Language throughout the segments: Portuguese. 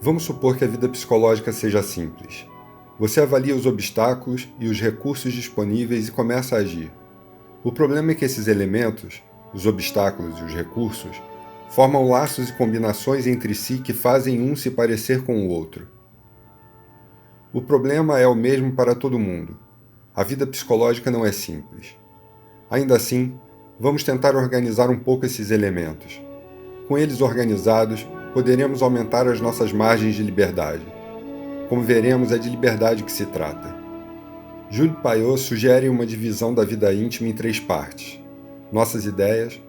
Vamos supor que a vida psicológica seja simples. Você avalia os obstáculos e os recursos disponíveis e começa a agir. O problema é que esses elementos, os obstáculos e os recursos, formam laços e combinações entre si que fazem um se parecer com o outro. O problema é o mesmo para todo mundo. A vida psicológica não é simples. Ainda assim, vamos tentar organizar um pouco esses elementos. Com eles organizados, poderemos aumentar as nossas margens de liberdade. Como veremos, é de liberdade que se trata. Júlio Paiô sugere uma divisão da vida íntima em 3 partes: nossas ideias,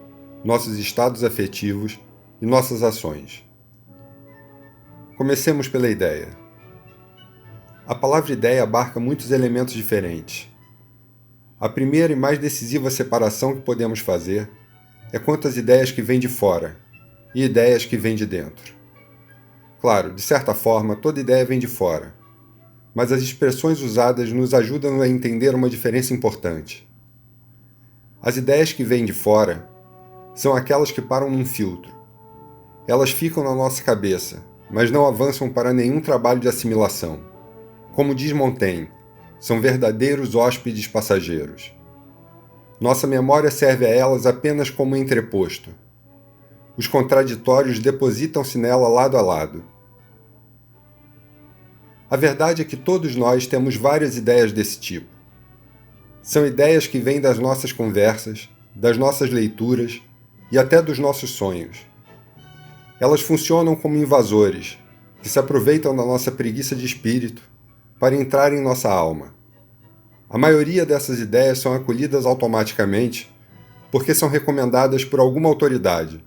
nossos estados afetivos e nossas ações. Comecemos pela ideia. A palavra ideia abarca muitos elementos diferentes. A primeira e mais decisiva separação que podemos fazer é quanto às ideias que vêm de fora e ideias que vêm de dentro. Claro, de certa forma, toda ideia vem de fora, mas as expressões usadas nos ajudam a entender uma diferença importante. As ideias que vêm de fora são aquelas que param num filtro. Elas ficam na nossa cabeça, mas não avançam para nenhum trabalho de assimilação. Como diz Montaigne, são verdadeiros hóspedes passageiros. Nossa memória serve a elas apenas como entreposto. Os contraditórios depositam-se nela lado a lado. A verdade é que todos nós temos várias ideias desse tipo. São ideias que vêm das nossas conversas, das nossas leituras e até dos nossos sonhos. Elas funcionam como invasores, que se aproveitam da nossa preguiça de espírito para entrar em nossa alma. A maioria dessas ideias são acolhidas automaticamente porque são recomendadas por alguma autoridade.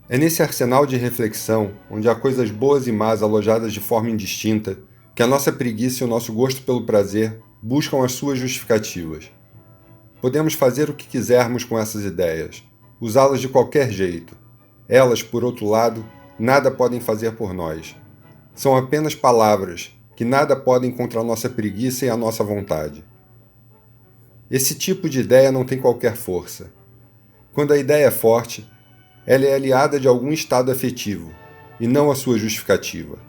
É nesse arsenal de reflexão, onde há coisas boas e más alojadas de forma indistinta, que a nossa preguiça e o nosso gosto pelo prazer buscam as suas justificativas. Podemos fazer o que quisermos com essas ideias, usá-las de qualquer jeito. Elas, por outro lado, nada podem fazer por nós. São apenas palavras que nada podem contra a nossa preguiça e a nossa vontade. Esse tipo de ideia não tem qualquer força. Quando a ideia é forte, ela é aliada de algum estado afetivo, e não a sua justificativa.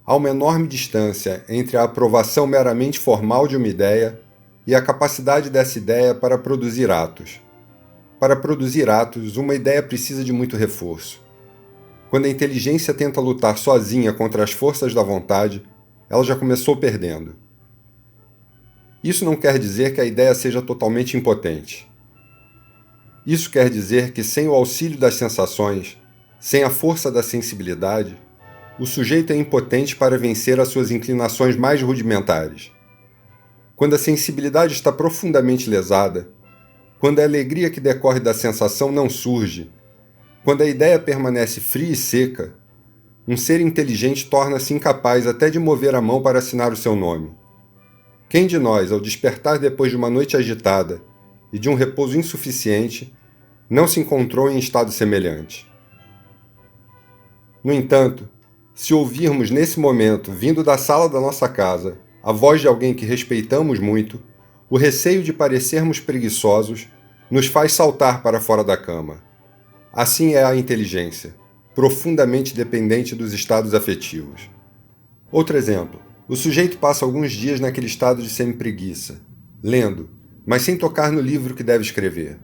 Há uma enorme distância entre a aprovação meramente formal de uma ideia e a capacidade dessa ideia para produzir atos. Para produzir atos, uma ideia precisa de muito reforço. Quando a inteligência tenta lutar sozinha contra as forças da vontade, ela já começou perdendo. Isso não quer dizer que a ideia seja totalmente impotente. Isso quer dizer que sem o auxílio das sensações, sem a força da sensibilidade, o sujeito é impotente para vencer as suas inclinações mais rudimentares. Quando a sensibilidade está profundamente lesada, quando a alegria que decorre da sensação não surge, quando a ideia permanece fria e seca, um ser inteligente torna-se incapaz até de mover a mão para assinar o seu nome. Quem de nós, ao despertar depois de uma noite agitada e de um repouso insuficiente, não se encontrou em estado semelhante? No entanto, se ouvirmos nesse momento, vindo da sala da nossa casa, a voz de alguém que respeitamos muito, o receio de parecermos preguiçosos nos faz saltar para fora da cama. Assim é a inteligência, profundamente dependente dos estados afetivos. Outro exemplo. O sujeito passa alguns dias naquele estado de semi-preguiça, lendo, mas sem tocar no livro que deve escrever.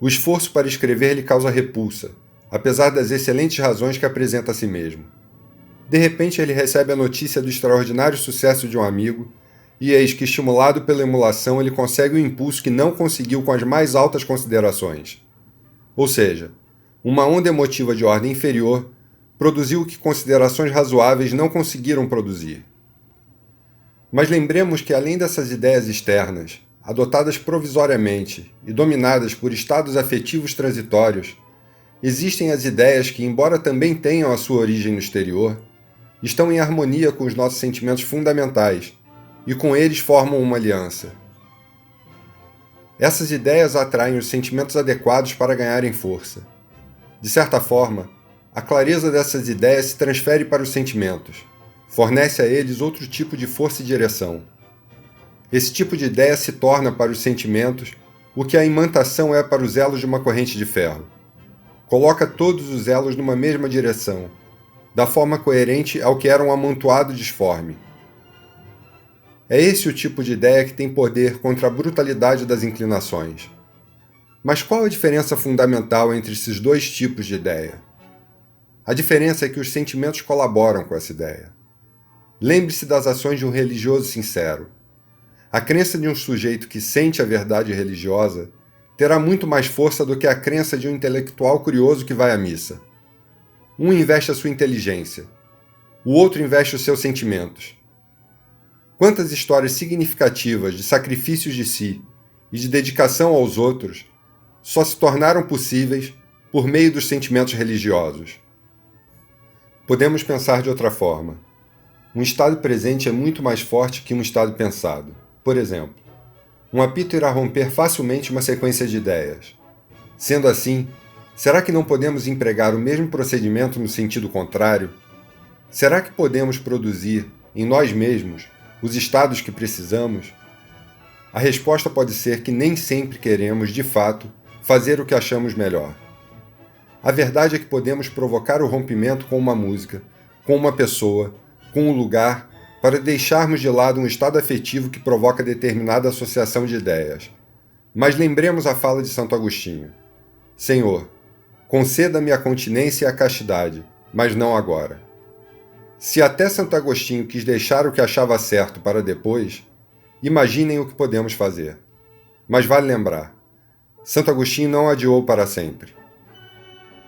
O esforço para escrever lhe causa repulsa, apesar das excelentes razões que apresenta a si mesmo. De repente ele recebe a notícia do extraordinário sucesso de um amigo, e eis que, estimulado pela emulação, ele consegue o impulso que não conseguiu com as mais altas considerações. Ou seja, uma onda emotiva de ordem inferior produziu o que considerações razoáveis não conseguiram produzir. Mas lembremos que, além dessas ideias externas, adotadas provisoriamente e dominadas por estados afetivos transitórios, existem as ideias que, embora também tenham a sua origem no exterior, estão em harmonia com os nossos sentimentos fundamentais e com eles formam uma aliança. Essas ideias atraem os sentimentos adequados para ganharem força. De certa forma, a clareza dessas ideias se transfere para os sentimentos, fornece a eles outro tipo de força e direção. Esse tipo de ideia se torna para os sentimentos o que a imantação é para os elos de uma corrente de ferro. Coloca todos os elos numa mesma direção, da forma coerente ao que era um amontoado disforme. É esse o tipo de ideia que tem poder contra a brutalidade das inclinações. Mas qual a diferença fundamental entre esses dois tipos de ideia? A diferença é que os sentimentos colaboram com essa ideia. Lembre-se das ações de um religioso sincero. A crença de um sujeito que sente a verdade religiosa terá muito mais força do que a crença de um intelectual curioso que vai à missa. Um investe a sua inteligência, o outro investe os seus sentimentos. Quantas histórias significativas de sacrifícios de si e de dedicação aos outros só se tornaram possíveis por meio dos sentimentos religiosos? Podemos pensar de outra forma. Um estado presente é muito mais forte que um estado pensado. Por exemplo, um apito irá romper facilmente uma sequência de ideias. Sendo assim, será que não podemos empregar o mesmo procedimento no sentido contrário? Será que podemos produzir, em nós mesmos, os estados que precisamos? A resposta pode ser que nem sempre queremos, de fato, fazer o que achamos melhor. A verdade é que podemos provocar o rompimento com uma música, com uma pessoa, com um lugar, para deixarmos de lado um estado afetivo que provoca determinada associação de ideias. Mas lembremos a fala de Santo Agostinho: Senhor, conceda-me a continência e a castidade, mas não agora. Se até Santo Agostinho quis deixar o que achava certo para depois, imaginem o que podemos fazer. Mas vale lembrar, Santo Agostinho não adiou para sempre.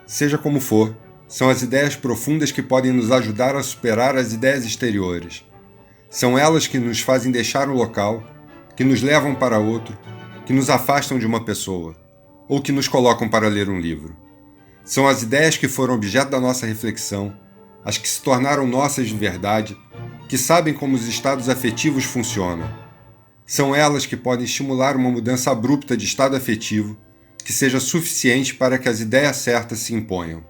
Seja como for, são as ideias profundas que podem nos ajudar a superar as ideias exteriores. São elas que nos fazem deixar um local, que nos levam para outro, que nos afastam de uma pessoa, ou que nos colocam para ler um livro. São as ideias que foram objeto da nossa reflexão, as que se tornaram nossas de verdade, que sabem como os estados afetivos funcionam. São elas que podem estimular uma mudança abrupta de estado afetivo que seja suficiente para que as ideias certas se imponham.